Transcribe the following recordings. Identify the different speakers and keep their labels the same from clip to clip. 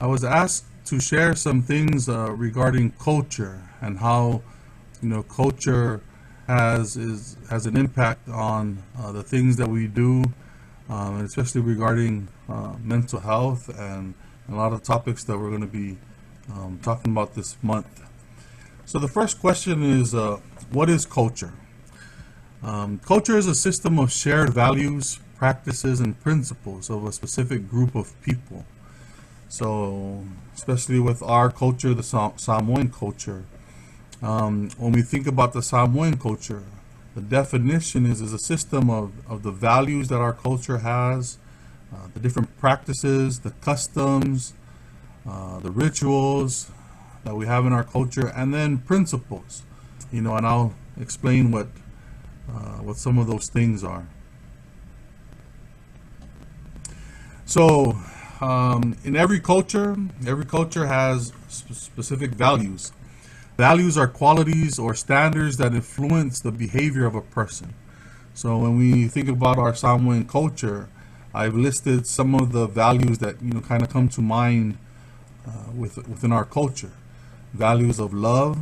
Speaker 1: I was asked to share some things regarding culture and how culture has an impact on the things that we do, and especially regarding mental health and a lot of topics that we're going to be talking about this month. So the first question is, what is culture? Culture is a system of shared values, practices, and principles of a specific group of people. So, especially with our culture, the Samoan culture, when we think about the Samoan culture, the definition is a system of the values that our culture has, the different practices, the customs, the rituals that we have in our culture, and then principles. And I'll explain what some of those things are. So, in every culture has specific values. Values are qualities or standards that influence the behavior of a person. So when we think about our Samoan culture, I've listed some of the values that kind of come to mind within our culture. Values of love.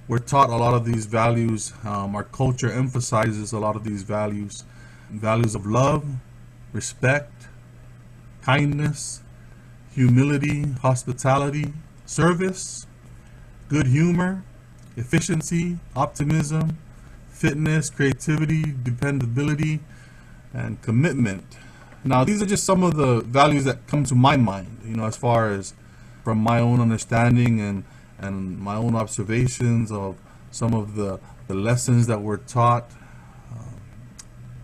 Speaker 1: We're taught a lot of these values. Our culture emphasizes a lot of these values. Values of love, respect, kindness, humility, hospitality, service, good humor, efficiency, optimism, fitness, creativity, dependability, and commitment. Now, these are just some of the values that come to my mind, as far as from my own understanding and my own observations of some of the lessons that we're taught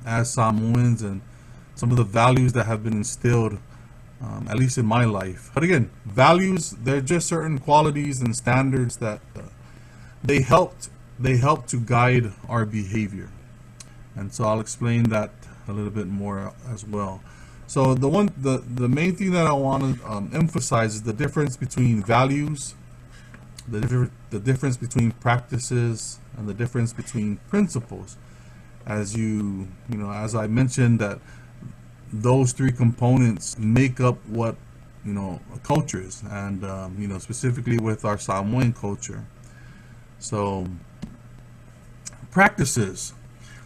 Speaker 1: as Samoans, and some of the values that have been instilled, at least in my life. But again, values, they're just certain qualities and standards that they help to guide our behavior. And so I'll explain that a little bit more as well. So the main thing that I want to emphasize is the difference between values, the difference between practices, and the difference between principles. As I mentioned, that those three components make up what a culture is, and specifically with our Samoan culture. So practices.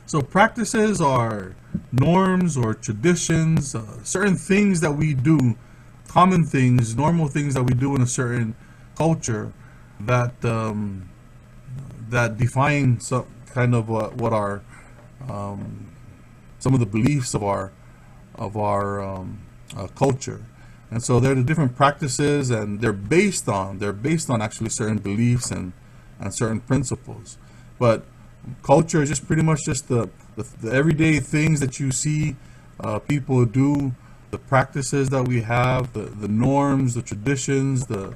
Speaker 1: So practices are norms or traditions, certain things that we do, common things, normal things that we do in a certain culture that that define some kind of what our some of the beliefs of our culture. And so they're the different practices, and they're based on actually certain beliefs and certain principles. But culture is just pretty much just the everyday things that you see people do, the practices that we have, the norms, the traditions, the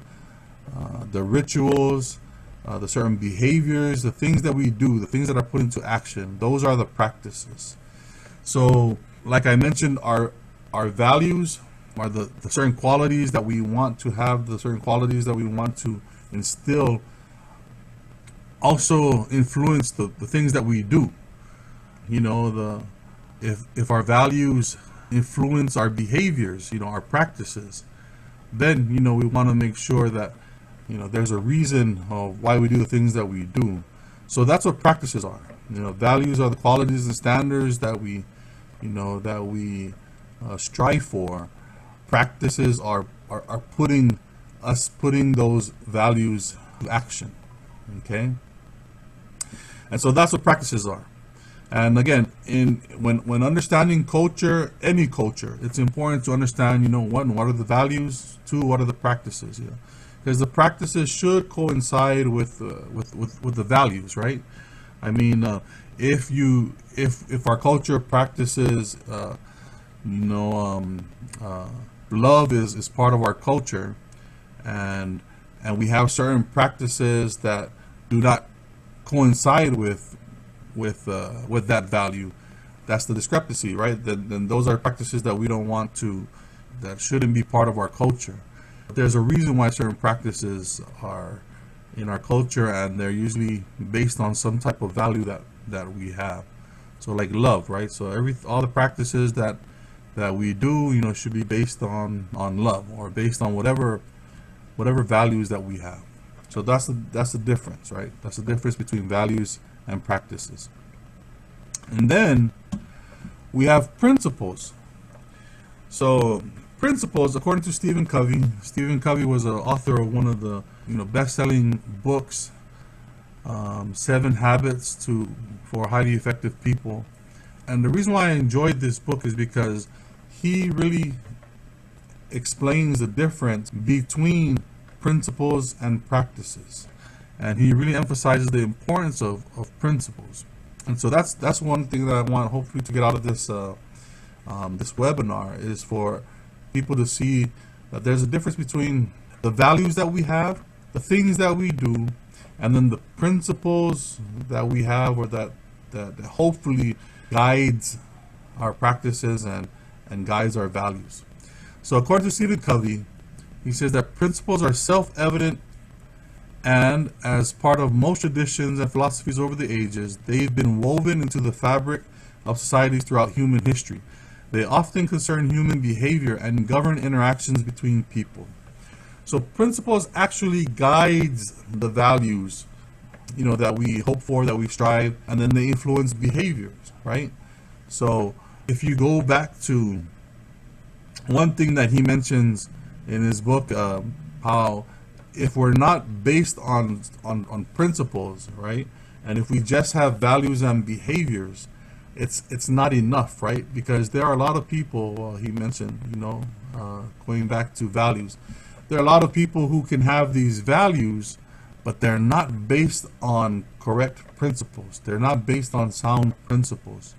Speaker 1: rituals, the certain behaviors, the things that we do, the things that are put into action. Those are the practices. So, like I mentioned, our values are the certain qualities that we want to have, the certain qualities that we want to instill, also influence the things that we do. If our values influence our behaviors, our practices, then we want to make sure that there's a reason of why we do the things that we do. So that's what practices are. Values are the qualities and standards that we strive for. Practices are putting those values to action. Okay, and so that's what practices are. And again, when understanding culture, any culture, it's important to understand, what are the values, two, what are the practices, because the practices should coincide with the values, right? I mean, if our culture practices, love is part of our culture, and we have certain practices that do not coincide with that value, that's the discrepancy, right? Then those are practices that we don't want to, that shouldn't be part of our culture. There's a reason why certain practices are in our culture, and they're usually based on some type of value that we have. So like love, right? So all the practices that we do, should be based on love, or based on whatever whatever values that we have. So that's the difference, right? That's the difference between values and practices. And then we have principles. So principles, according to Stephen Covey. Stephen Covey was an author of one of the best-selling books, 7 Habits for Highly Effective People. And the reason why I enjoyed this book is because he really explains the difference between principles and practices, and he really emphasizes the importance of principles. And so that's one thing that I want hopefully to get out of this this webinar, is for people to see that there's a difference between the values that we have, the things that we do, and then the principles that we have, or that hopefully guides our practices and guides our values. So according to Stephen Covey, he says that principles are self-evident, and as part of most traditions and philosophies over the ages, they've been woven into the fabric of societies throughout human history. They often concern human behavior and govern interactions between people. So principles actually guides the values, that we hope for, that we strive, and then they influence behaviors, right? So if you go back to one thing that he mentions in his book, how if we're not based on principles, right, and if we just have values and behaviors, it's not enough, right? Because there are a lot of people, he mentioned, going back to values, there are a lot of people who can have these values, but they're not based on correct principles. They're not based on sound principles,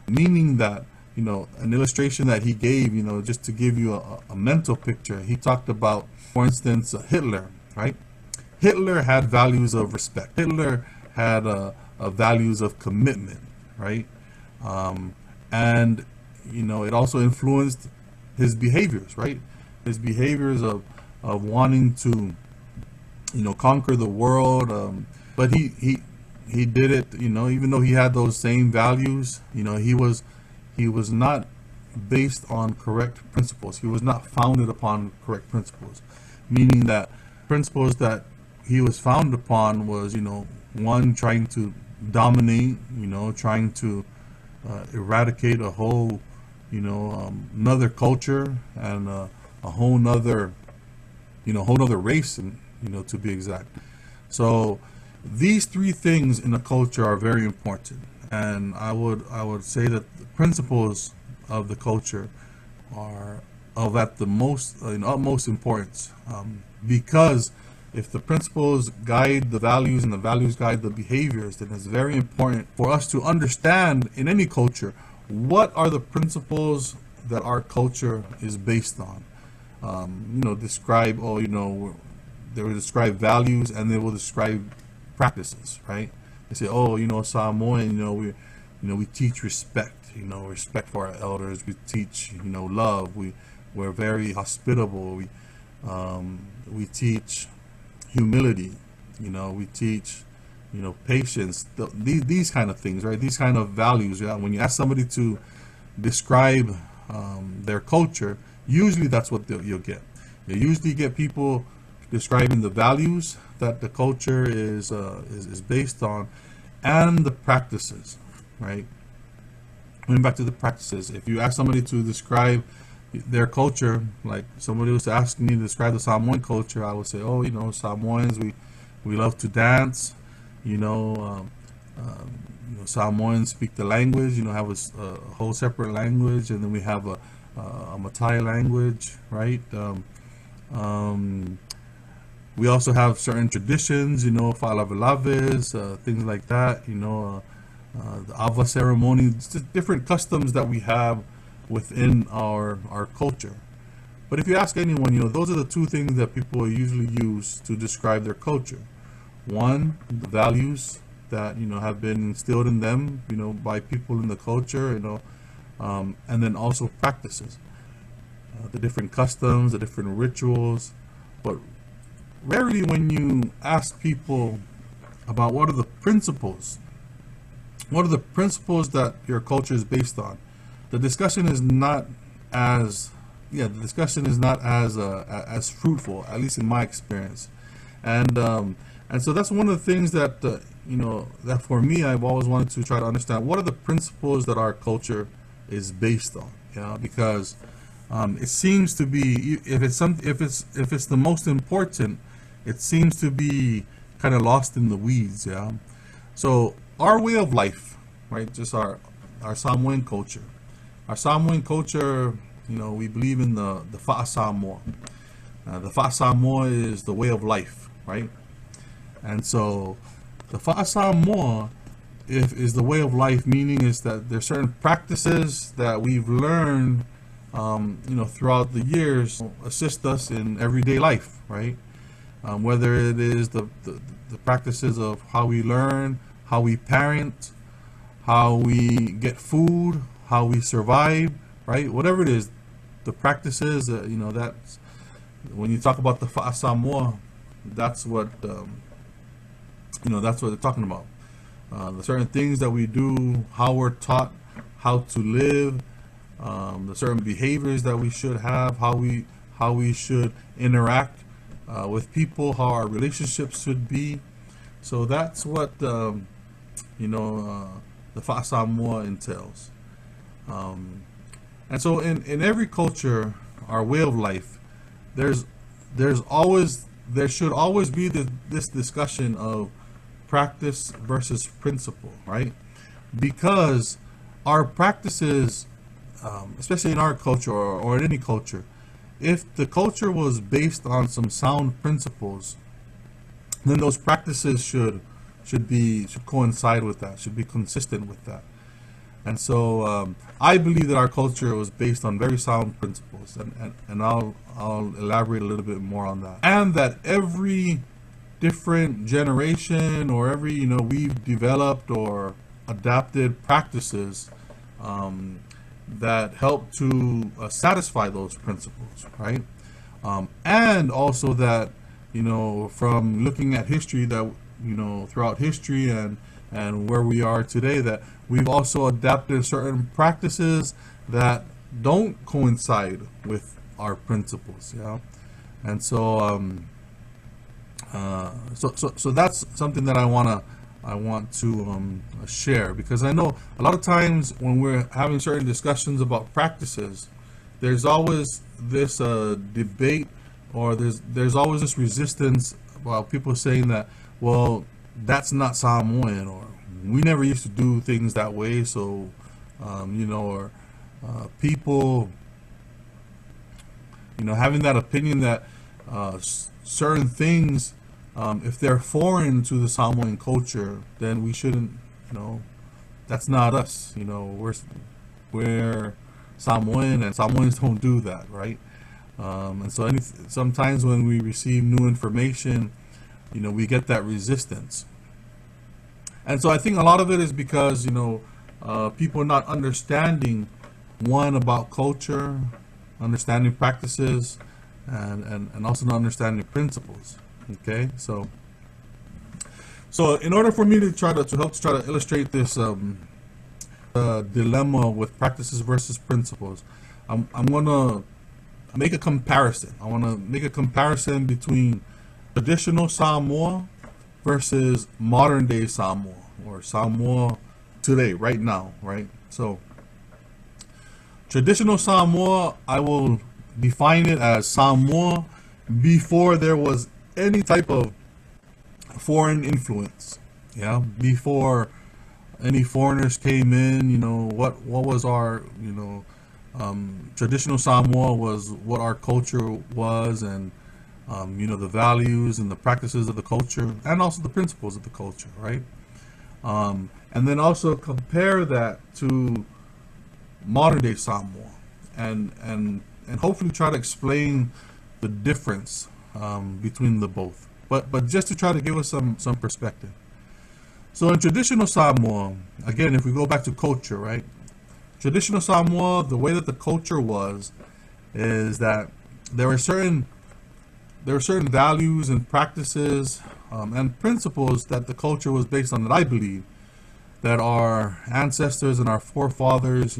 Speaker 1: meaning that, an illustration that he gave, just to give you a mental picture, he talked about, for instance, Hitler, right? Hitler had values of respect. Hitler had values of commitment, right? And, it also influenced his behaviors, right? His behaviors of wanting to, conquer the world. But he did it, even though he had those same values, he was not based on correct principles. He was not founded upon correct principles, meaning that principles that he was founded upon was, one, trying to dominate, trying to eradicate a whole, another culture, and a whole nother, race, and, to be exact. So these 3 things in a culture are very important. And I would say that the principles of the culture are of at the utmost importance, because if the principles guide the values and the values guide the behaviors, then it's very important for us to understand in any culture what are the principles that our culture is based on. Describe, they will describe values and they will describe practices, right? They say, Samoan, we teach respect, respect for our elders. We teach, love. We're very hospitable. We teach humility. We teach, patience. These kind of things, right? These kind of values. Yeah? When you ask somebody to describe their culture, usually that's what you'll get. You usually get people describing the values that the culture is based on, and the practices, right? Going back to the practices, if you ask somebody to describe their culture, like somebody was asking me to describe the Samoan culture, I would say, Samoans, we love to dance, Samoans speak the language, have a whole separate language, and then we have a Matai language, right? We also have certain traditions, falavalaves, things like that, the Ava ceremony, just different customs that we have within our culture. But if you ask anyone, those are the 2 things that people usually use to describe their culture. One, the values that, have been instilled in them, by people in the culture, and then also practices, the different customs, the different rituals. But rarely when you ask people about what are the principles that your culture is based on, the discussion is not as yeah, the discussion is not as fruitful, at least in my experience. And so that's one of the things that that for me, I've always wanted to try to understand what are the principles that our culture is based on. Because it seems to be, if it's the most important, it seems to be kind of lost in the weeds. Yeah. So our way of life, right? Just our Samoan culture. Our Samoan culture, we believe in the Fa'a Samoa. The Fa'a Samoa is the way of life, right? And so the Fa'a Samoa is the way of life, meaning is that there's certain practices that we've learned, throughout the years, assist us in everyday life, right? Whether it is the practices of how we learn, how we parent, how we get food, how we survive, right? Whatever it is, the practices, that's when you talk about the Fa'a Samoa, that's what that's what they're talking about. The certain things that we do, how we're taught how to live, the certain behaviors that we should have, how we should interact with people, how our relationships should be. So that's what the Fa'a Samoa entails. And so in every culture, our way of life, there should always be this discussion of practice versus principle, right? Because our practices, especially in our culture or in any culture, if the culture was based on some sound principles, then those practices should coincide with that, should be consistent with that. And so I believe that our culture was based on very sound principles, and I'll elaborate a little bit more on that. And that every different generation or every we've developed or adapted practices that help to satisfy those principles, right? And also that from looking at history, that throughout history and where we are today, that we've also adapted certain practices that don't coincide with our principles. Yeah. And so so that's something that I want to share, because I know a lot of times when we're having certain discussions about practices, there's always this debate, or there's always this resistance about people saying that, well, that's not Samoan, or we never used to do things that way. So or people having that opinion that certain things, if they're foreign to the Samoan culture, then we shouldn't, that's not us. We're Samoan, and Samoans don't do that, right? And so sometimes when we receive new information, we get that resistance. And so I think a lot of it is because, people not understanding, one, about culture, understanding practices, and also not understanding principles. Okay, so in order for me to try to illustrate this dilemma with practices versus principles, I'm gonna make a comparison. I want to make a comparison between traditional Samoa versus modern day Samoa, or Samoa today, right now, right? So traditional Samoa, I will define it as Samoa before there was any type of foreign influence. Yeah, before any foreigners came in, what was our traditional Samoa was what our culture was, and the values and the practices of the culture, and also the principles of the culture, right? And then also compare that to modern day Samoa, and hopefully try to explain the difference between the both. But just to try to give us some perspective. So in traditional Samoa, again, if we go back to culture, right? Traditional Samoa, the way that the culture was, is that there were certain values and practices and principles that the culture was based on, that I believe that our ancestors and our forefathers,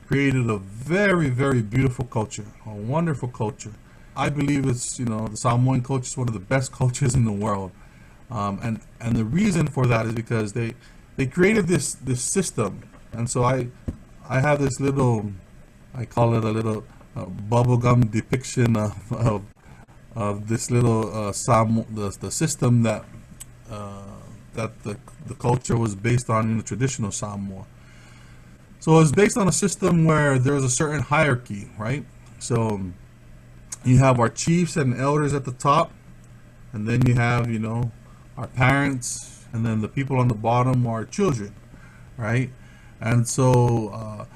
Speaker 1: created a very, very beautiful culture, a wonderful culture. I believe it's, the Samoan culture is one of the best cultures in the world. And the reason for that is because they created this system. And so I have this little, I call it a little bubblegum depiction of this little the system that the culture was based on in the traditional Samoa. So it's based on a system where there's a certain hierarchy, right? So you have our chiefs and elders at the top, and then you have, our parents, and then the people on the bottom are children, right? And so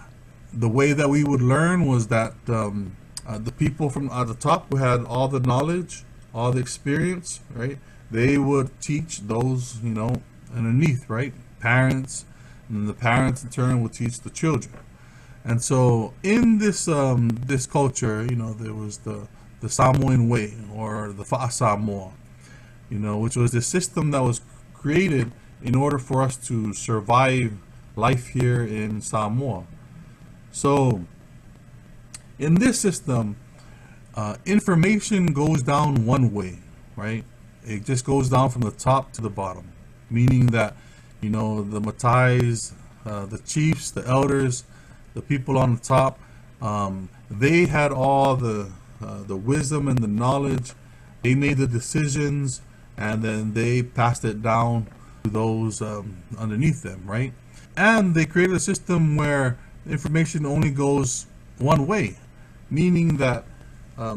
Speaker 1: the way that we would learn was that the people from at the top who had all the knowledge, all the experience, right? They would teach those, underneath, right? Parents, and the parents in turn would teach the children. And so in this this culture, there was the Samoan way, or the Fa'a Samoa, which was the system that was created in order for us to survive life here in Samoa. So in this system, information goes down one way, right? It just goes down from the top to the bottom, meaning that, the Matais, the chiefs, the elders, the people on the top, they had all the wisdom and the knowledge. They made the decisions, and then they passed it down to those underneath them, right? And they created a system where information only goes one way, meaning that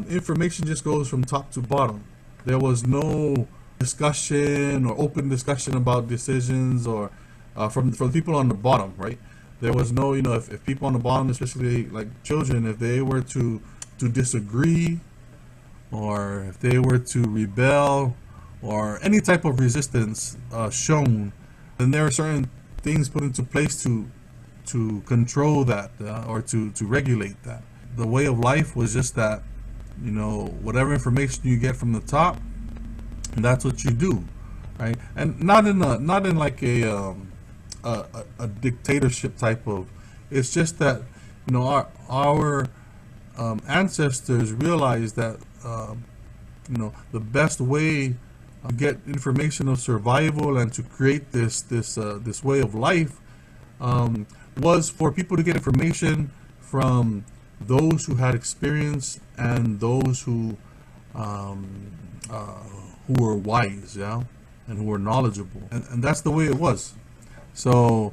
Speaker 1: information just goes from top to bottom. There was no discussion or open discussion about decisions or from people on the bottom, right? There was no, if people on the bottom, especially like children, if they were to disagree, or if they were to rebel, or any type of resistance shown, then there are certain things put into place to control that, or to regulate that. The way of life was just that, whatever information you get from the top, that's what you do, right? And not in like a dictatorship type of. It's just that, our ancestors realized that the best way to get information of survival and to create this way of life was for people to get information from those who had experience and those who were wise, and who were knowledgeable, and that's the way it was. So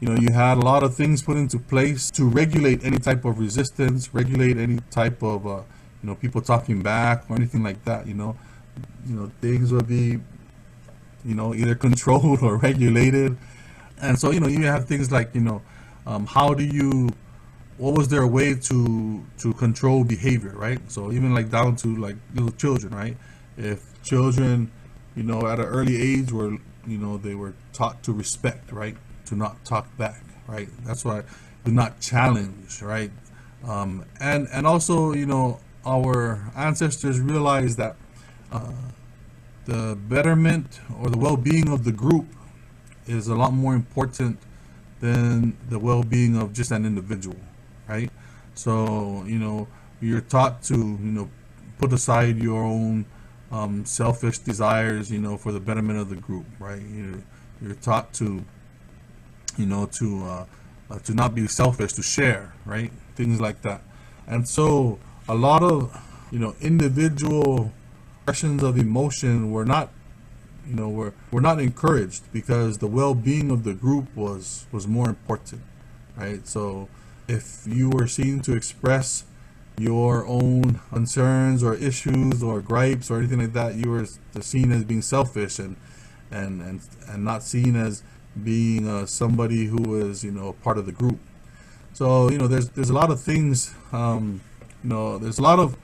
Speaker 1: you had a lot of things put into place to regulate any type of resistance, regulate any type of people talking back or anything like that. Things would be either controlled or regulated. And so you have things like what was their way to control behavior, right? So even like down to like little children, right? If children at an early age were they were taught to respect, right? To not talk back, right? That's why do not challenge, right? And also our ancestors realized that the betterment or the well-being of the group is a lot more important than the well-being of just an individual, right? So you're taught to put aside your own selfish desires, for the betterment of the group, right? You're taught to to not be selfish, to share, right? Things like that. And so a lot of individual expressions of emotion were not were not encouraged, because the well-being of the group was more important, right? So if you were seen to express your own concerns or issues or gripes or anything like that, you were seen as being selfish and not seen as being somebody who is part of the group. So there's a lot of things, there's a lot of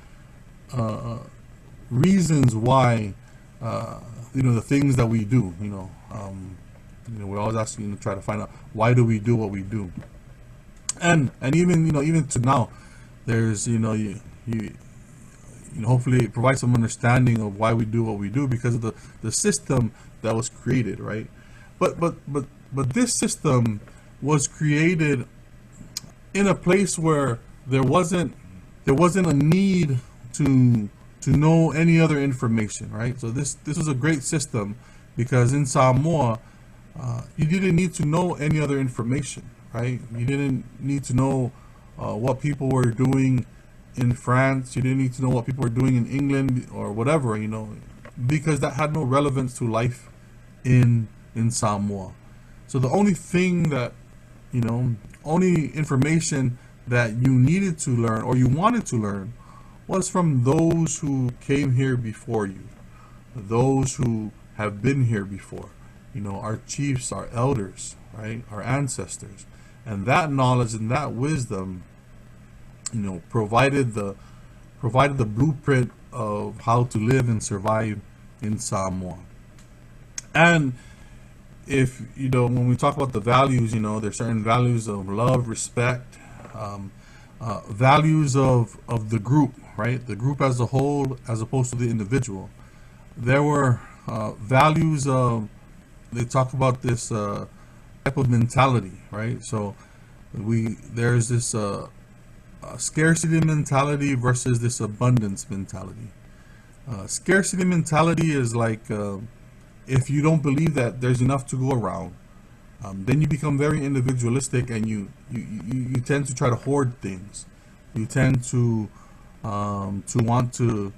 Speaker 1: reasons why the things that we do, we're always asking to try to find out why do we do what we do, and even even to now, there's you hopefully it provides some understanding of why we do what we do, because of the system that was created, right? But this system was created in a place where there wasn't a need to know any other information, right? So this was a great system because in Samoa, you didn't need to know any other information, right? You didn't need to know what people were doing in France. You didn't need to know what people were doing in England or whatever, because that had no relevance to life in Samoa. So the only thing that, only information that you needed to learn or you wanted to learn was from those who came here before you, those who have been here before, our chiefs, our elders, right, our ancestors. And that knowledge and that wisdom, provided the blueprint of how to live and survive in Samoa. And if when we talk about the values, there's certain values of love, respect, values of the group, right? The group as a whole, as opposed to the individual. There were values of, they talk about this type of mentality, right? So there's this scarcity mentality versus this abundance mentality. Scarcity mentality is like, if you don't believe that there's enough to go around, then you become very individualistic, and you tend to try to hoard things. You tend to want to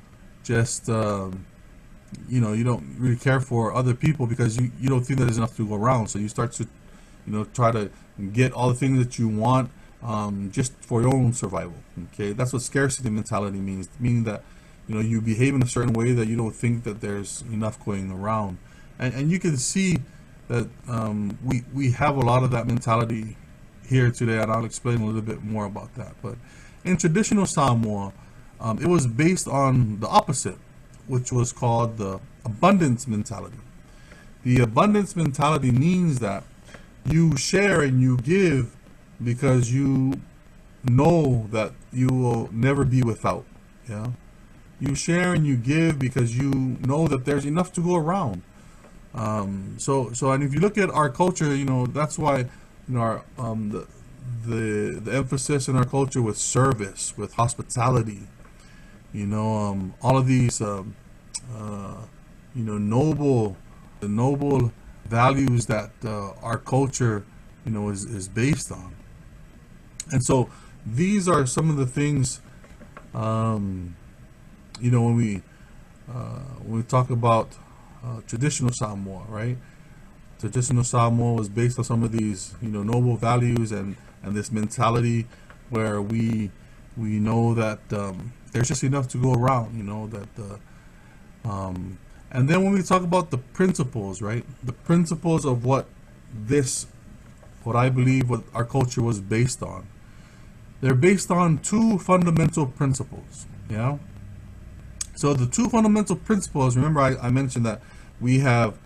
Speaker 1: just you don't really care for other people because you don't think that there's enough to go around. So you start to try to get all the things that you want just for your own survival. Okay, that's what scarcity mentality means, meaning that you behave in a certain way that you don't think that there's enough going around. And you can see that we have a lot of that mentality here today, and I'll explain a little bit more about that. But in traditional Samoa, it was based on the opposite, which was called the abundance mentality. The abundance mentality means that you share and you give because you know that you will never be without. Yeah, you share and you give because you know that there's enough to go around. So and if you look at our culture, that's why our the emphasis in our culture with service, with hospitality, all of these noble values that our culture is based on. And so these are some of the things when we talk about traditional Samoa, right? Traditional Samoa was based on some of these, noble values and this mentality where we know that there's just enough to go around, and then when we talk about the principles, right? The principles of what I believe what our culture was based on. They're based on two fundamental principles, yeah? So the two fundamental principles, remember I mentioned that we have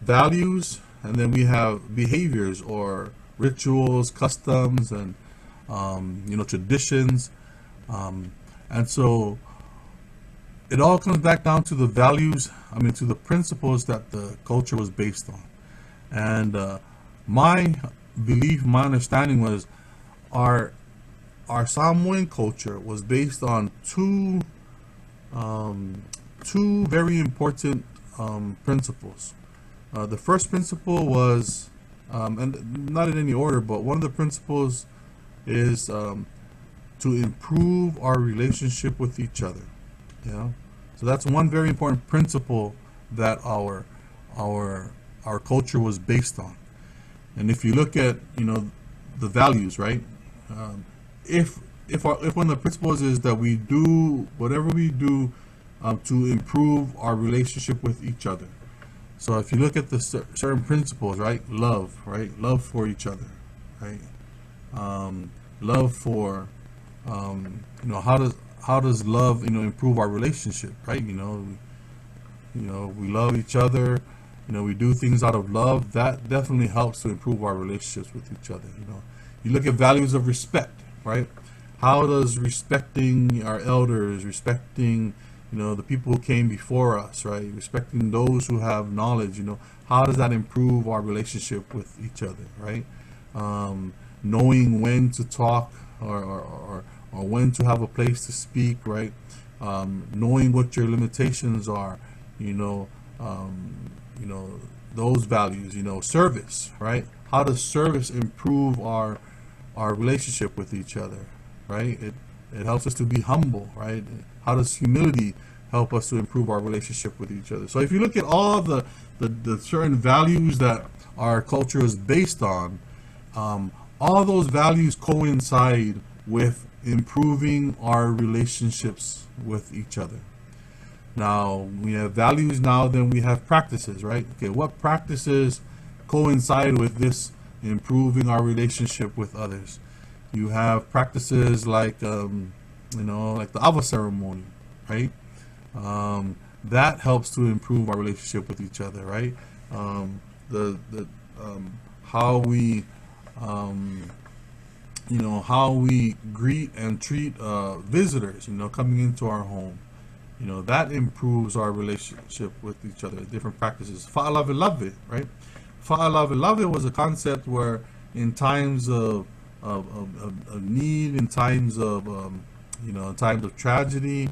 Speaker 1: values and then we have behaviors or rituals, customs, and traditions. And so it all comes back down to the values, to the principles that the culture was based on. And my belief, my understanding was our Samoan culture was based on two very important principles. The first principle was, and not in any order, but one of the principles is to improve our relationship with each other. Yeah, so that's one very important principle that our culture was based on. And if you look at the values, right? If one of the principles is that we do whatever we do to improve our relationship with each other. So if you look at the certain principles, right? Love, right? Love for each other, right? Love for, how does love, improve our relationship, right? We love each other. We do things out of love. That definitely helps to improve our relationships with each other. You look at values of respect, right? How does respecting our elders, respecting the people who came before us, right? Respecting those who have knowledge, how does that improve our relationship with each other, right? Knowing when to talk, or when to have a place to speak, right? Knowing what your limitations are, you know, you know, those values, you know, service, right? How does service improve our relationship with each other, right? It helps us to be humble, right? How does humility help us to improve our relationship with each other? So if you look at all the certain values that our culture is based on, all those values coincide with improving our relationships with each other. Now, we have values now, then we have practices, right? Okay, what practices coincide with this improving our relationship with others? You have practices like, you know, like the Ava ceremony, right? That helps to improve our relationship with each other, right? The how we you know, how we greet and treat visitors, you know, coming into our home, you know, that improves our relationship with each other. Different practices. Fa'alavelave, right? Fa'alavelave was a concept where in times of need, in times of you know, in times of tragedy,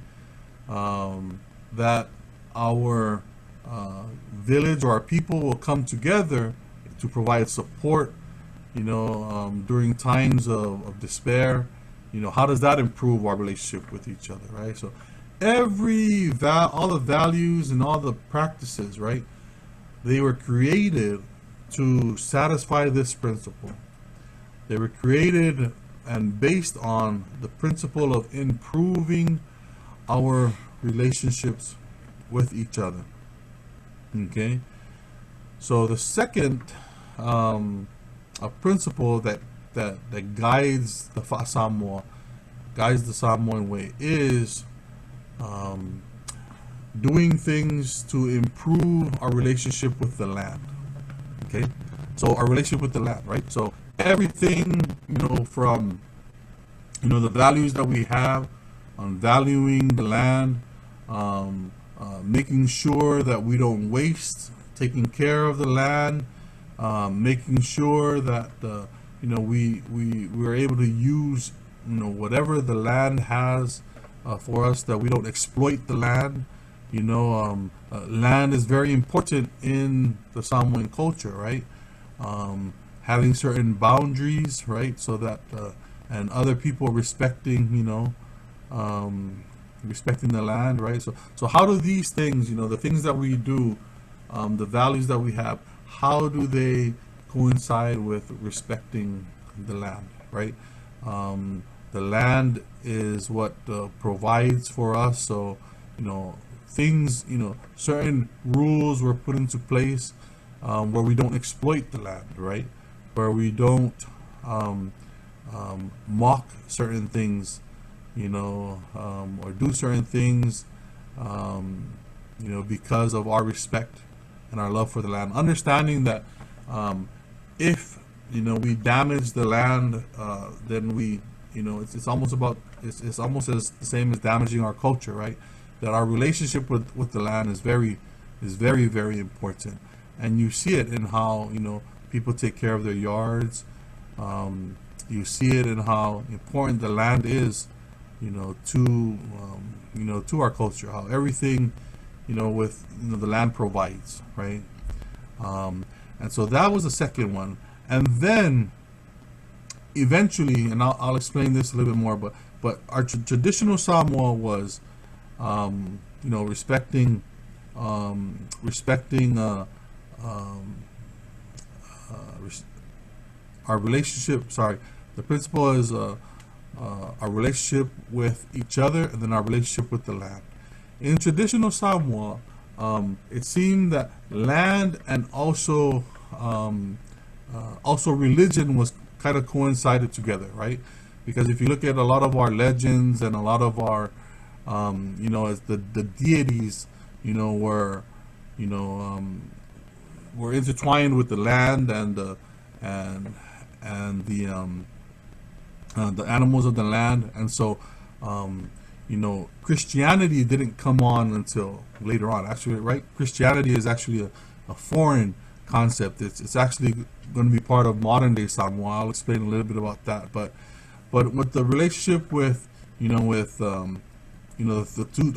Speaker 1: that our village or our people will come together to provide support, you know, during times of despair. You know, how does that improve our relationship with each other, right? So all the values and all the practices, right, they were created to satisfy this principle. They were created and based on the principle of improving our relationships with each other. Okay, so the second a principle that guides the Samoa, guides the Samoan way, is doing things to improve our relationship with the land. Okay, so our relationship with the land, right? So everything, you know, from, you know, the values that we have on valuing the land, making sure that we don't waste, taking care of the land, making sure that you know, we're able to use, you know, whatever the land has for us, that we don't exploit the land. You know, land is very important in the Samoan culture, right? Having certain boundaries, right, so that and other people respecting, you know, respecting the land, right? So how do these things, you know, the things that we do, the values that we have, how do they coincide with respecting the land, right? The land is what provides for us. So, you know, things, you know, certain rules were put into place where we don't exploit the land, right? Where we don't mock certain things, you know, or do certain things, you know, because of our respect and our love for the land. Understanding that if, you know, we damage the land, then we, you know, it's almost about, it's almost as the same as damaging our culture, right? That our relationship with the land is very, very important. And you see it in how, you know, people take care of their yards. You see it in how important the land is, you know, to our culture. How everything, you know, with, you know, the land provides, right? And so that was the second one. And then eventually, and I'll explain this a little bit more, but our traditional Samoa was, you know, respecting our relationship. Sorry, the principle is our relationship with each other, and then our relationship with the land. In traditional Samoa, it seemed that land and also religion was kind of coincided together, right? Because if you look at a lot of our legends and a lot of our, you know, as the deities, you know, were intertwined with the land and the animals of the land, and so you know, Christianity didn't come on until later on. Actually, right? Christianity is actually a foreign concept. It's actually going to be part of modern day Samoa. I'll explain a little bit about that. But But with the relationship with, the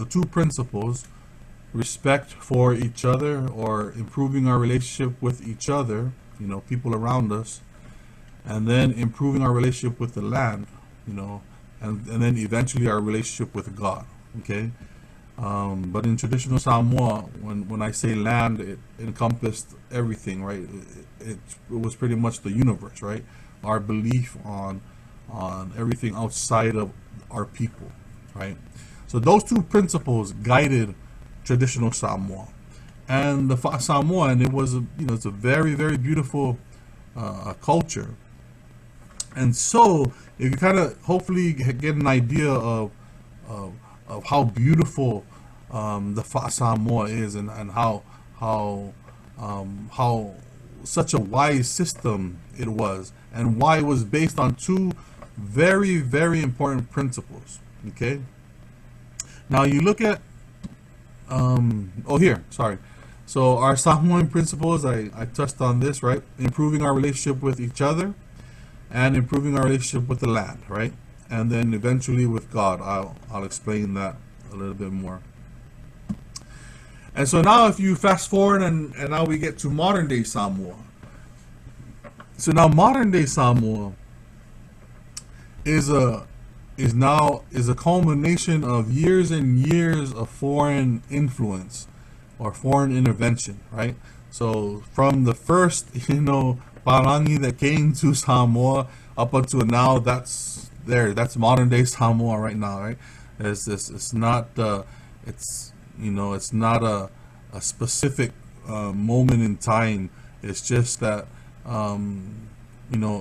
Speaker 1: two principles, respect for each other, or improving our relationship with each other, people around us, and then improving our relationship with the land, and then eventually our relationship with God. Okay. But in traditional Samoa, when I say land, it encompassed everything, right? It was pretty much the universe, right? Our belief on everything outside of our people, right? So those two principles guided traditional Samoa, and the Samoan. It was it's a very, very beautiful culture. And so, if you kind of hopefully get an idea of how beautiful the Samoa is, and how such a wise system it was, and why it was based on two very, very important principles. Okay. Now you look at so our Samoan principles, I touched on this, right? Improving our relationship with each other, and improving our relationship with the land, right? And then eventually with God. I'll explain that a little bit more. And so now if you fast forward, and now we get to modern day Samoa. So now modern day Samoa is a culmination of years and years of foreign influence or foreign intervention, right? So from the first, Parangi that came to Samoa up until now, that's modern day Samoa right now, right? It's not a specific moment in time. It's just that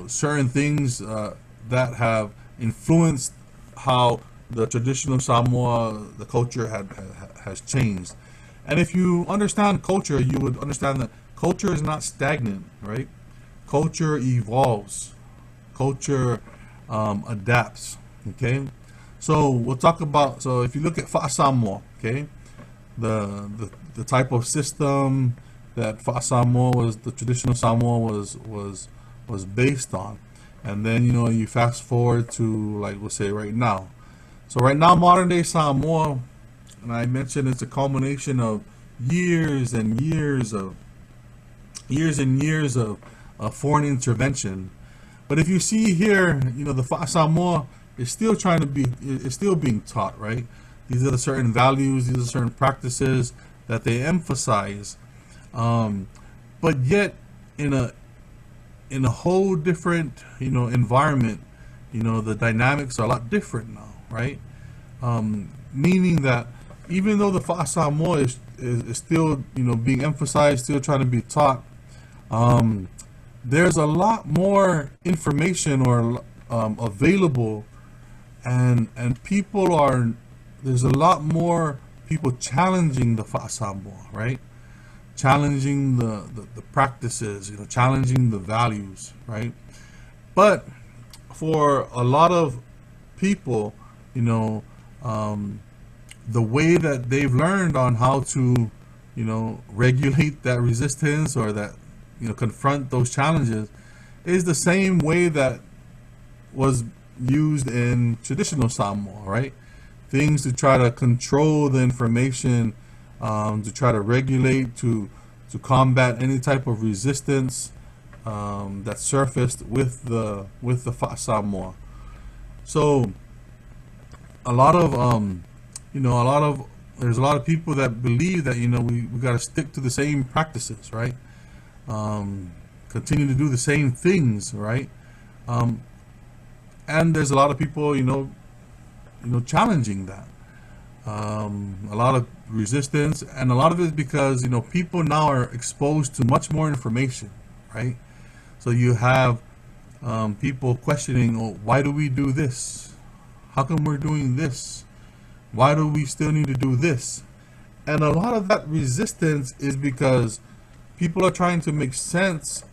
Speaker 1: certain things that have influenced how the traditional Samoa, the culture has changed. And if you understand culture, you would understand that culture is not stagnant, right? Culture evolves. Culture adapts. Okay. So we'll talk about. So if you look at Samoa, okay, the type of system that Samoa the traditional Samoa was based on, and then you fast forward to, like, we'll say right now. So right now, modern day Samoa, and I mentioned it's a culmination of years and years of foreign intervention. But if you see here, the Samoa is still still being taught, right? These are the certain values, these are certain practices that they emphasize, but yet in a whole different environment. The dynamics are a lot different now, right? Meaning that even though the Samoa is still being emphasized, still trying to be taught, there's a lot more information or available, and there's a lot more people challenging the Samoa, right? Challenging the practices, challenging the values, right? But for a lot of people, the way that they've learned on how to, regulate that resistance, or that, confront those challenges, is the same way that was used in traditional Samoa, right? Things to try to control the information, to try to regulate, to combat any type of resistance that surfaced with the Samoa. So there's a lot of people that believe that we got to stick to the same practices, right? Continue to do the same things, right? And there's a lot of people challenging that. A lot of resistance, and a lot of it is because people now are exposed to much more information, right? So you have people questioning, oh, why do we do this? How come we're doing this? Why do we still need to do this? And a lot of that resistance is because people are trying to make sense,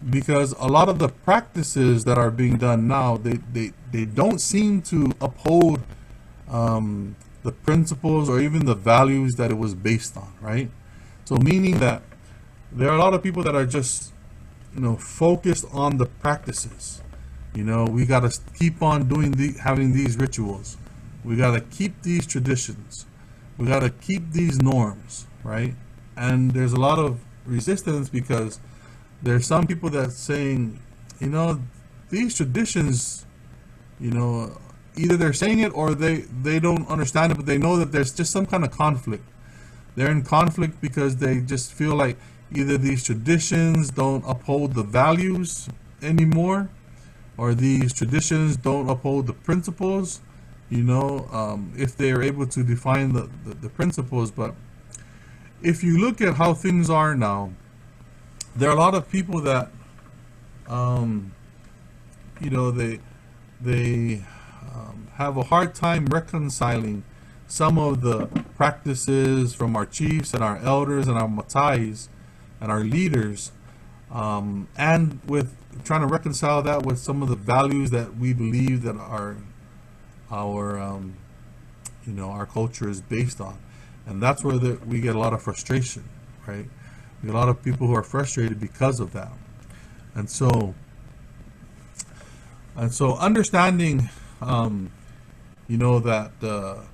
Speaker 1: because a lot of the practices that are being done now, they don't seem to uphold the principles or even the values that it was based on, right? So meaning that there are a lot of people that are just focused on the practices, We got to keep on having these rituals. We got to keep these traditions. We got to keep these norms, right? And there's a lot of resistance because there's some people that's saying, these traditions, either they're saying it or they don't understand it, but they know that there's just some kind of conflict. They're in conflict because they just feel like either these traditions don't uphold the values anymore, or these traditions don't uphold the principles, if they're able to define the principles. But if you look at how things are now, there are a lot of people that, they have a hard time reconciling some of the practices from our chiefs and our elders and our matais and our leaders, and with trying to reconcile that with some of the values that we believe that our culture is based on. And that's where we get a lot of frustration, right? We get a lot of people who are frustrated because of that. And so understanding, that the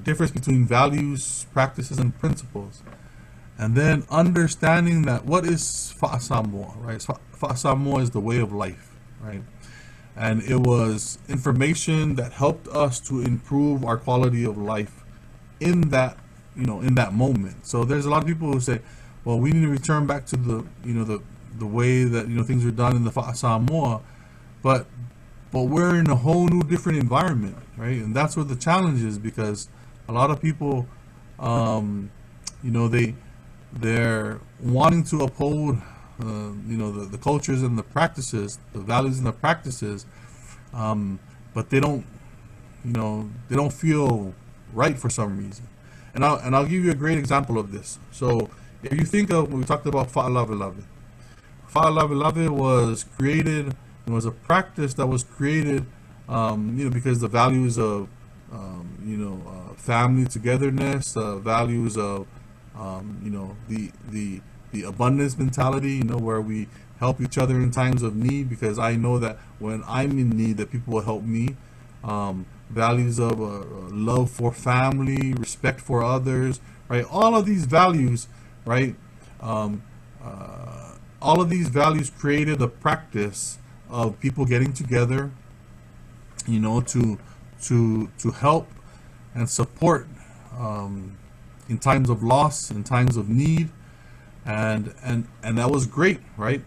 Speaker 1: difference between values, practices, and principles, and then understanding that what is Samoa, right? Samoa is the way of life, right? And it was information that helped us to improve our quality of life in that moment. So there's a lot of people who say, well, we need to return back to the way that things are done in the Samoa, but we're in a whole new different environment, right? And that's where the challenge is, because a lot of people, they're wanting to uphold, the cultures and the practices, the values and the practices, but they don't feel right for some reason. And I'll give you a great example of this. So if you think of when we talked about Fa'alavelave, Fa'alavelave was created. It was a practice that was created, because the values of, family togetherness, values of, the abundance mentality, where we help each other in times of need, because I know that when I'm in need, that people will help me. Values of love for family, respect for others, right? All of these values, right? All of these values created a practice of people getting together, to help and support in times of loss, in times of need, and that was great, right?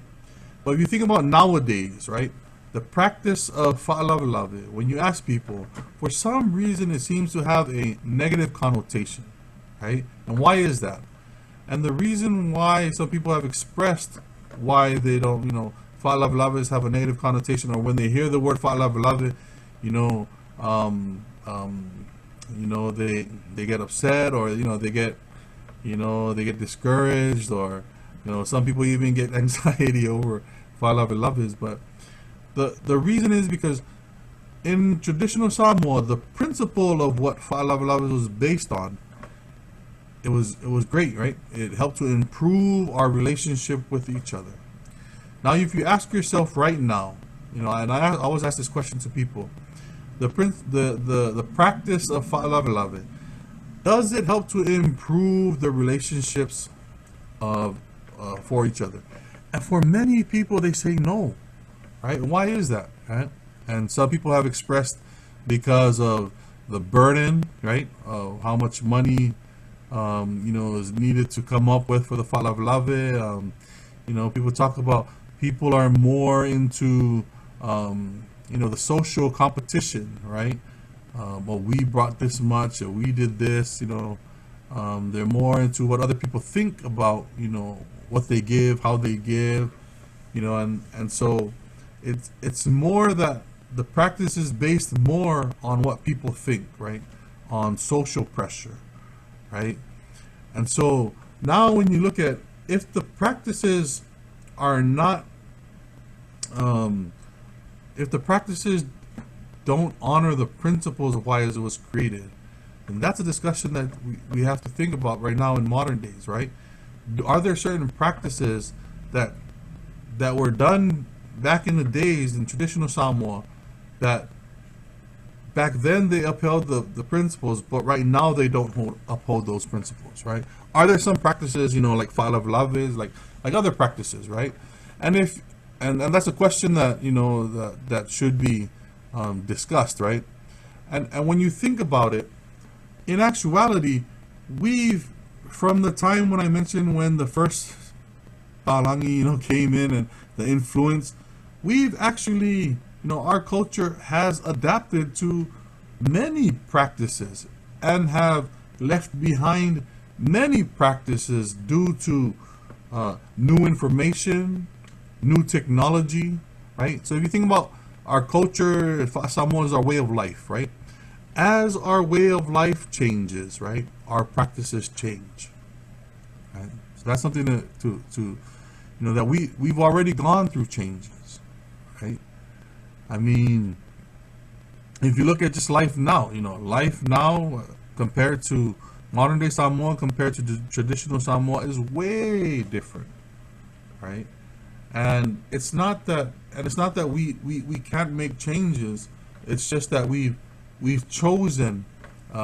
Speaker 1: But if you think about nowadays, right, the practice of Fa'alavelave, when you ask people, for some reason it seems to have a negative connotation, right? And why is that? And the reason why some people have expressed why they don't, Fa'alavelave have a negative connotation, or when they hear the word Fa'alavelave, they get upset, or they get discouraged, or some people even get anxiety over Fa'alavelave. But the reason is because in traditional Samoa, the principle of what Fa'alavelave was based on, it was great, right? It helped to improve our relationship with each other. Now, if you ask yourself right now, and I always ask this question to people, the practice of Fa'alavelave, does it help to improve the relationships of for each other? And for many people, they say no, right? Why is that, right? And some people have expressed because of the burden, right, of how much money is needed to come up with for the Fa'alavelave. People talk about people are more into the social competition, right? Well, we brought this much, or we did this. They're more into what other people think about, what they give, how they give, and so it's more that the practice is based more on what people think, right? On social pressure, right? And so now when you look at, if the practices are not, if the practices don't honor the principles of why it was created, and that's a discussion that we have to think about right now in modern days, right? Are there certain practices that were done back in the days in traditional Samoa, that back then they upheld the principles, but right now they don't uphold those principles, right? Are there some practices, like fa'alavilaves, like other practices, right? And if and that's a question that that should be discussed, right? And when you think about it, in actuality, we've from the time when I mentioned when the first Palangi, came in and the influence, we've actually, our culture has adapted to many practices and have left behind many practices due to new information, new technology, right? So if you think about our culture, Samoa is our way of life, right? As our way of life changes, right, our practices change, right? So that's something to that we've already gone through changes, right? I mean, if you look at just life now, life now compared to modern day Samoa, compared to the traditional Samoa, is way different, right? And it's not that we can't make changes. It's just that we've chosen,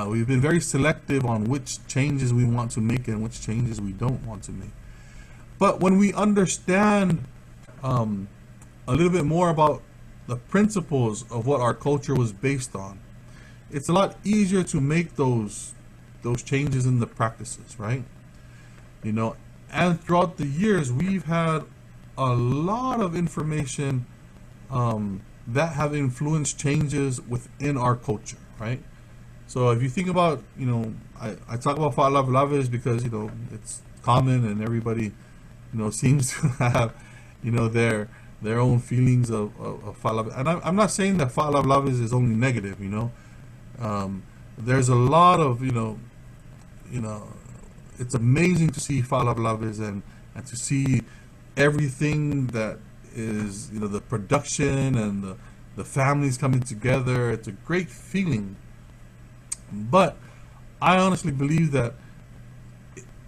Speaker 1: we've been very selective on which changes we want to make and which changes we don't want to make. But when we understand a little bit more about the principles of what our culture was based on, it's a lot easier to make those changes in the practices, right? And throughout the years, we've had a lot of information that have influenced changes within our culture, right? So if you think about, I talk about fa'alavilaves because, it's common and everybody, seems to have, their own feelings of fa'alavilaves. And I'm not saying that fa'alavilaves is only negative, there's a lot of, it's amazing to see fa'alavilaves and to see everything that is, the production and the families coming together. It's a great feeling. But I honestly believe that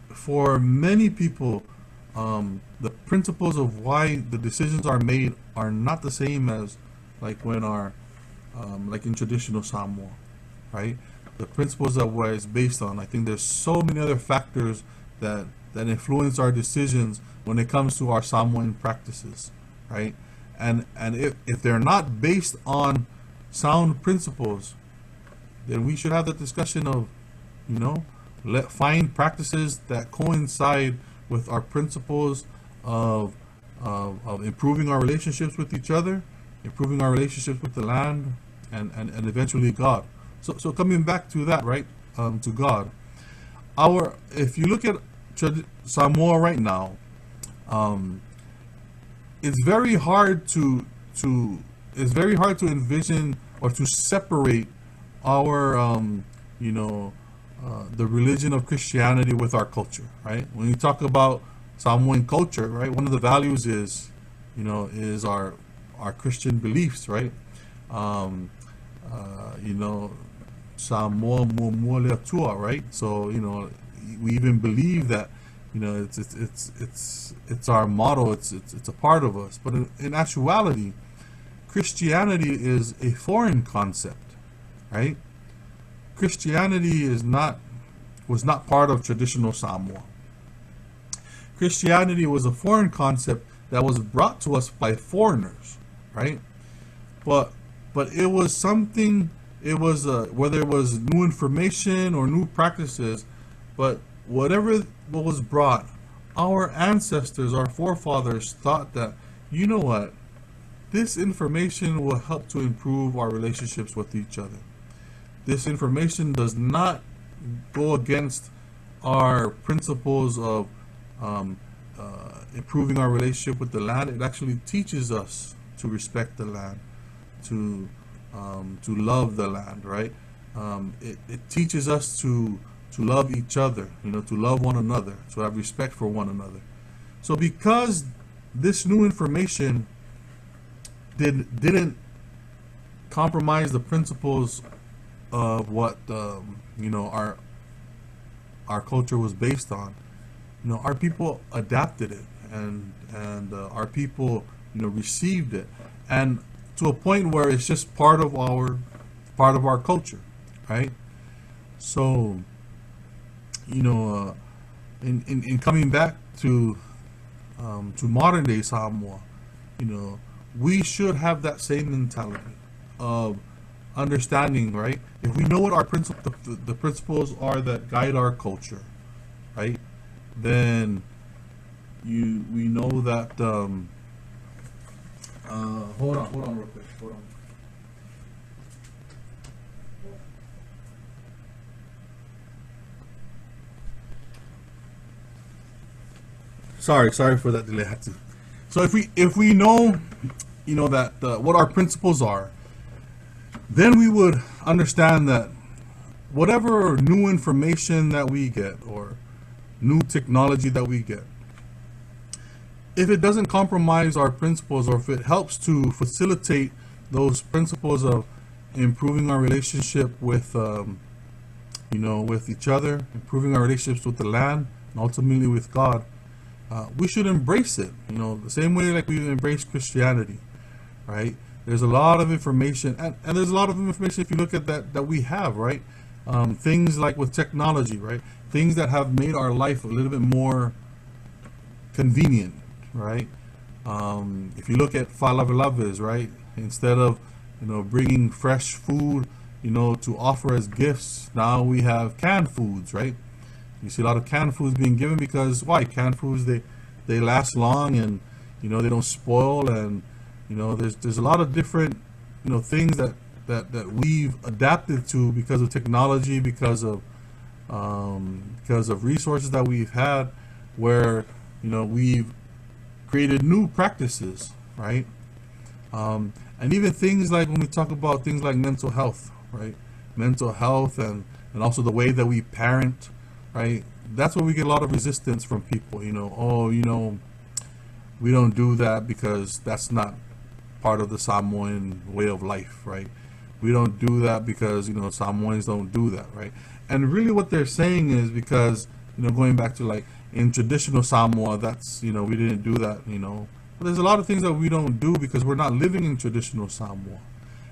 Speaker 1: for many people, the principles of why the decisions are made are not the same as like when like in traditional Samoa, right? The principles that what it's based on. I think there's so many other factors that influence our decisions when it comes to our Samoan practices, right? And if they're not based on sound principles, then we should have the discussion of, find practices that coincide with our principles of improving our relationships with each other, improving our relationships with the land, and eventually God. So coming back to that, right, to God, if you look at Samoa right now, it's very hard to envision or to separate our the religion of Christianity with our culture, right? When you talk about Samoan culture, right, one of the values is our Christian beliefs, right? Samoa Muamualeatua, right? So we even believe that it's our motto. It's a part of us. But in actuality, Christianity is a foreign concept, right? Christianity was not part of traditional Samoa. Christianity was a foreign concept that was brought to us by foreigners, right? But it was something. It was whether it was new information or new practices, but what was brought, our ancestors, our forefathers thought that, what, this information will help to improve our relationships with each other. This information does not go against our principles of improving our relationship with the land. It actually teaches us to respect the land, to love the land, right? It teaches us to love each other, to love one another, to have respect for one another. So because this new information didn't compromise the principles of what our culture was based on, our people adapted it, and our people received it, and to a point where it's just part of our culture, right? So, in coming back to modern day Samoa, we should have that same mentality of understanding, right? If we know what our the principles are that guide our culture, right? Then we know that. Hold on, real quick. Hold on. Sorry for that delay. I had to. So if we know, that what our principles are, then we would understand that whatever new information that we get or new technology that we get, if it doesn't compromise our principles, or if it helps to facilitate those principles of improving our relationship with with each other, improving our relationships with the land, and ultimately with God, we should embrace it. The same way like we embrace Christianity, right? There's a lot of information, and there's a lot of information if you look at that we have, right? Things like with technology, right? Things that have made our life a little bit more convenient, right? If you look at Falavelavas, right? Instead of bringing fresh food, to offer as gifts, now we have canned foods, right? You see a lot of canned foods being given because why? Canned foods, they last long, and they don't spoil, and there's a lot of different things that we've adapted to because of technology, because of resources that we've had, where we've created new practices, right? And even things like when we talk about things like mental health, right? Mental health, and also the way that we parent, right? That's where we get a lot of resistance from people. We don't do that because that's not part of the Samoan way of life, right? We don't do that because Samoans don't do that, right? And really what they're saying is because going back to like in traditional Samoa, that's we didn't do that, but there's a lot of things that we don't do because we're not living in traditional Samoa.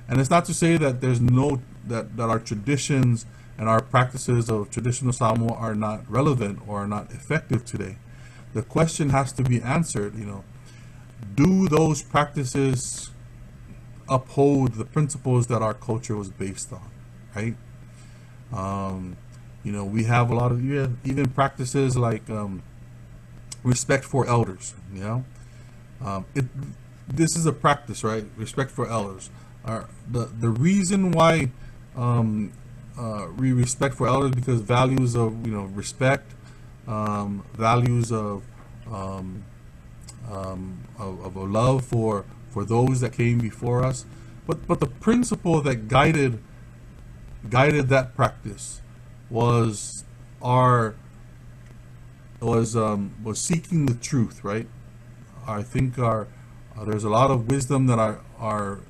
Speaker 1: And it's not to say that there's that our traditions and our practices of traditional Samoa are not relevant or are not effective today. The question has to be answered, do those practices uphold the principles that our culture was based on, right? We have a lot of even practices like respect for elders. This is a practice, right? Respect for elders. The reason why we respect for elders because values of respect, values of a love for those that came before us, but the principle that guided that practice was seeking the truth, right? I think there's a lot of wisdom that our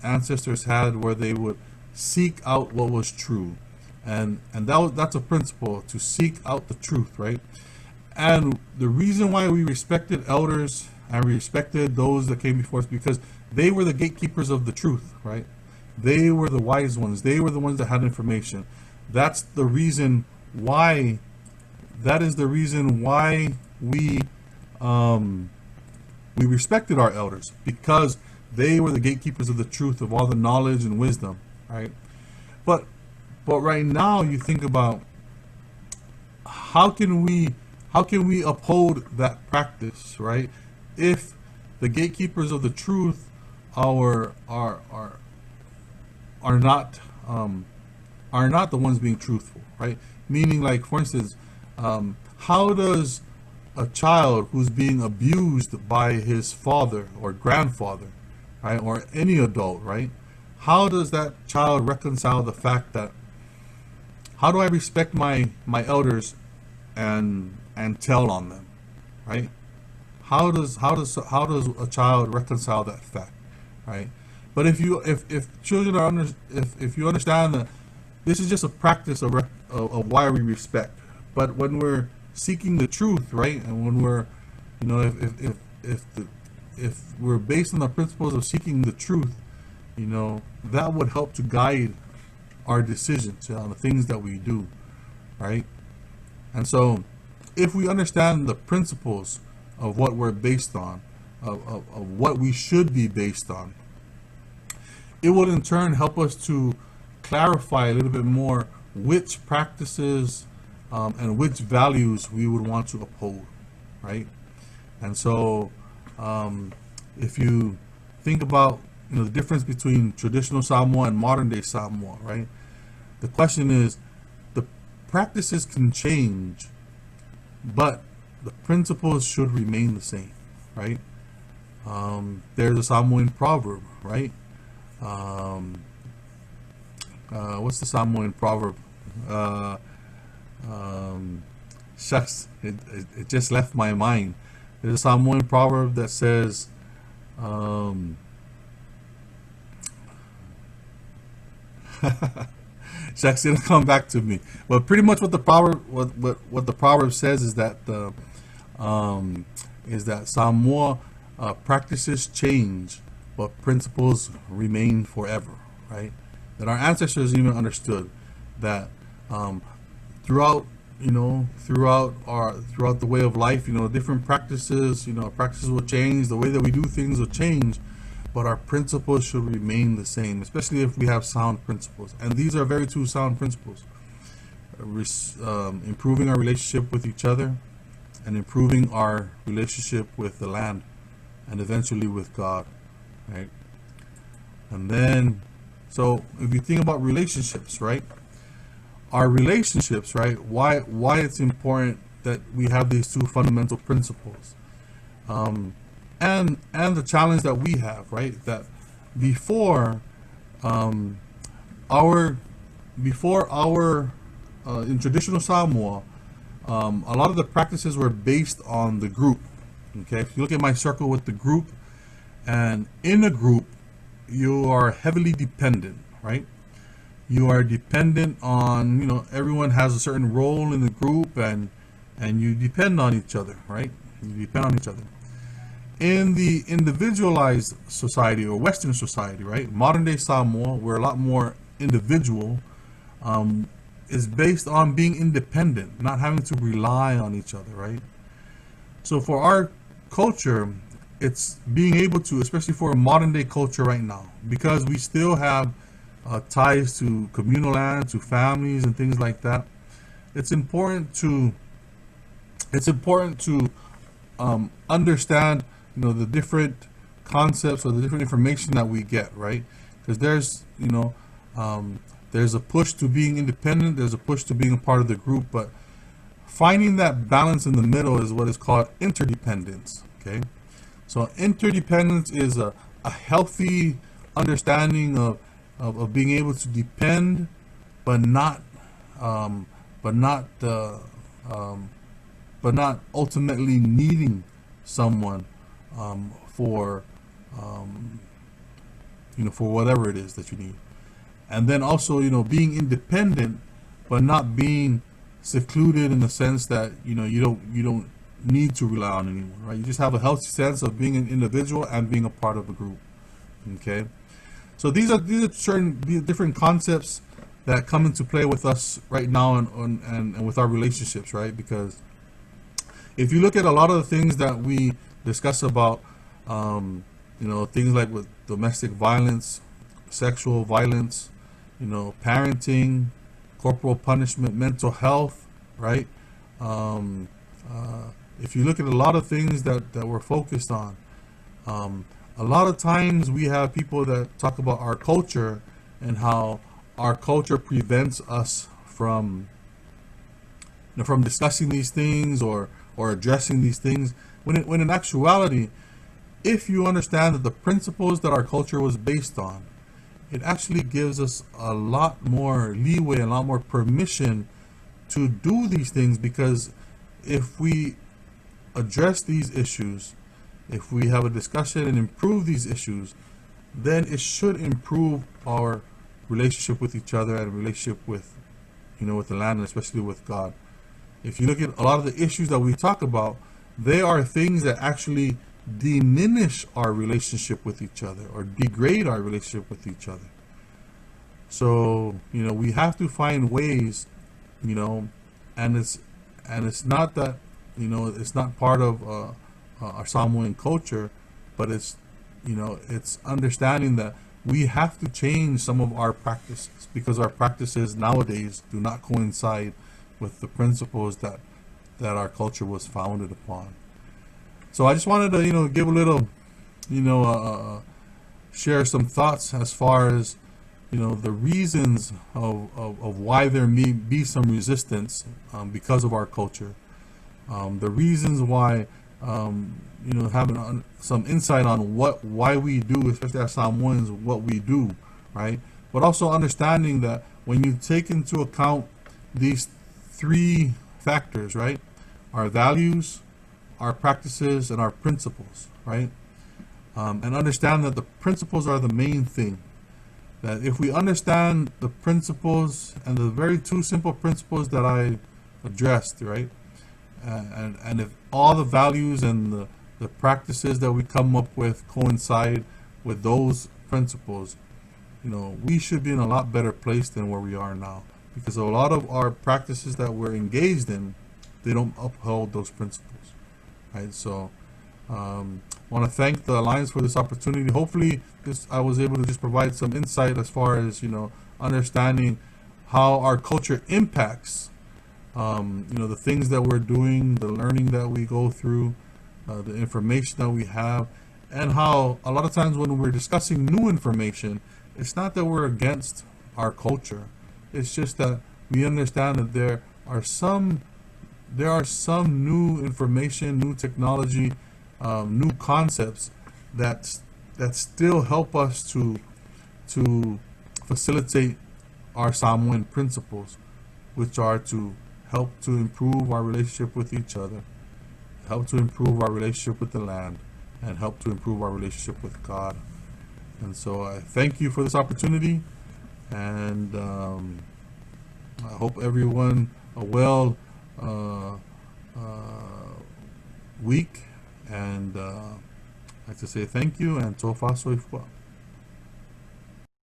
Speaker 1: ancestors had, where they would seek out what was true, and that's a principle, to seek out the truth, right? And the reason why we respected elders and we respected those that came before us, because they were the gatekeepers of the truth, right? They were the wise ones. They were the ones that had information. That's the reason why. That is the reason why we respected our elders, because they were the gatekeepers of the truth, of all the knowledge and wisdom, right? But right now, you think about how can we uphold that practice, right? If the gatekeepers of the truth are not the ones being truthful, right? Meaning, like, for instance, how does a child who's being abused by his father or grandfather, right, or any adult, right, how does that child reconcile the fact that, how do I respect my elders and tell on them, right? How does a child reconcile that fact, right? But if children are if you understand that this is just a practice of why we respect, but when we're seeking the truth, right, and when we're if if we're based on the principles of seeking the truth, that would help to guide our decisions on the things that we do, right? And so, if we understand the principles of what we're based on, of what we should be based on, it will in turn help us to clarify a little bit more which practices and which values we would want to uphold, right? And so, if you think about the difference between traditional Samoa and modern day Samoa, right? The question is, the practices can change, but the principles should remain the same, right? There's a Samoan proverb, right? What's the Samoan proverb? Shucks, it just left my mind. There's a Samoan proverb that says, shucks, it'll come back to me. But pretty much what the proverb says is that Samoa practices change, but principles remain forever, right? That our ancestors even understood that throughout the way of life, different practices, practices will change, the way that we do things will change, but our principles should remain the same, especially if we have sound principles. And these are very two sound principles: improving our relationship with each other, and improving our relationship with the land, and eventually with God, right? And then, so if you think about relationships, right? Our relationships, right? Why it's important that we have these two fundamental principles, and the challenge that we have, right? That before our in traditional Samoa, a lot of the practices were based on the group. Okay, if you look at my circle with the group, and in a group, you are heavily dependent, right? You are dependent on, everyone has a certain role in the group, and you depend on each other, right? You depend on each other. In the individualized society or Western society, right? Modern day Samoa, we're a lot more individual, is based on being independent, not having to rely on each other, right? So for our culture, it's being able to, especially for a modern day culture right now, because we still have ties to communal land, to families and things like that. It's important to understand, the different concepts or the different information that we get, right? Because there's a push to being independent, there's a push to being a part of the group, but finding that balance in the middle is what is called interdependence. Okay, so interdependence is a healthy understanding of being able to depend, but not ultimately needing someone for whatever it is that you need. And then also, being independent, but not being secluded in the sense that you don't need to rely on anyone, right? You just have a healthy sense of being an individual and being a part of a group. Okay, so these are different concepts that come into play with us right now and with our relationships, right? Because if you look at a lot of the things that we discuss about, things like with domestic violence, sexual violence, parenting, corporal punishment, mental health, right? If you look at a lot of things that we're focused on, a lot of times we have people that talk about our culture and how our culture prevents us from discussing these things or addressing these things, when in actuality, if you understand that the principles that our culture was based on, it actually gives us a lot more leeway, a lot more permission to do these things, because if we address these issues, if we have a discussion and improve these issues, then it should improve our relationship with each other and relationship with the land, and especially with God. If you look at a lot of the issues that we talk about, they are things that actually diminish our relationship with each other or degrade our relationship with each other. So, we have to find ways, and it's not that, it's not part of our Samoan culture, but it's understanding that we have to change some of our practices because our practices nowadays do not coincide with the principles that our culture was founded upon. So I just wanted to, give a little, share some thoughts as far as, the reasons of why there may be some resistance because of our culture. The reasons why, having some insight on why we do, especially as Samoans, what we do, right? But also understanding that when you take into account these three factors, right? Our values, our practices, and our principles, right? And understand that the principles are the main thing. That if we understand the principles and the very two simple principles that I addressed, right? And if all the values and the practices that we come up with coincide with those principles, we should be in a lot better place than where we are now. Because a lot of our practices that we're engaged in, they don't uphold those principles, right? So I want to thank the Alliance for this opportunity. Hopefully I was able to just provide some insight as far as, understanding how our culture impacts, the things that we're doing, the learning that we go through, the information that we have, and how a lot of times when we're discussing new information, it's not that we're against our culture. It's just that we understand that there are some new information, new technology, new concepts that still help us to facilitate our Samoan principles, which are to help to improve our relationship with each other, help to improve our relationship with the land, and help to improve our relationship with God. And so I thank you for this opportunity, and I hope everyone a well week, and I'd like to say thank you and tofa soifua.